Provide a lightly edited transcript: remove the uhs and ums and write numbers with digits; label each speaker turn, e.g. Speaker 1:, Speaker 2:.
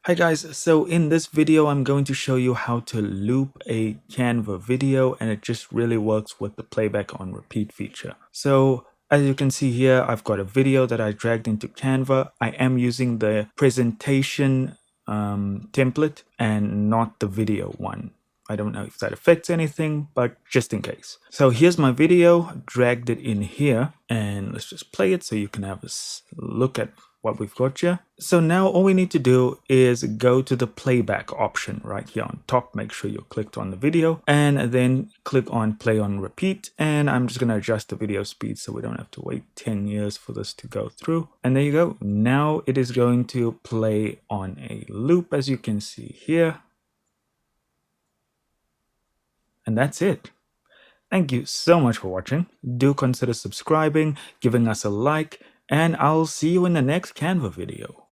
Speaker 1: Hi guys, so in this video I'm going to show you how to loop a Canva video, and it just really works with the playback on repeat feature. So as you can see here, I've got a video that I dragged into Canva. I am using the presentation template and not the video one. I don't know if that affects anything, but just in case. So here's my video, dragged it in here, and let's just play it so you can have a look at what we've got here. So now all we need to do is go to the playback option right here on top. Make sure you're clicked on the video and then click on play on repeat. And I'm just going to adjust the video speed so we don't have to wait 10 years for this to go through. And there you go. Now it is going to play on a loop, as you can see here. And that's it. Thank you so much for watching. Do consider subscribing, giving us a like, and I'll see you in the next Canva video.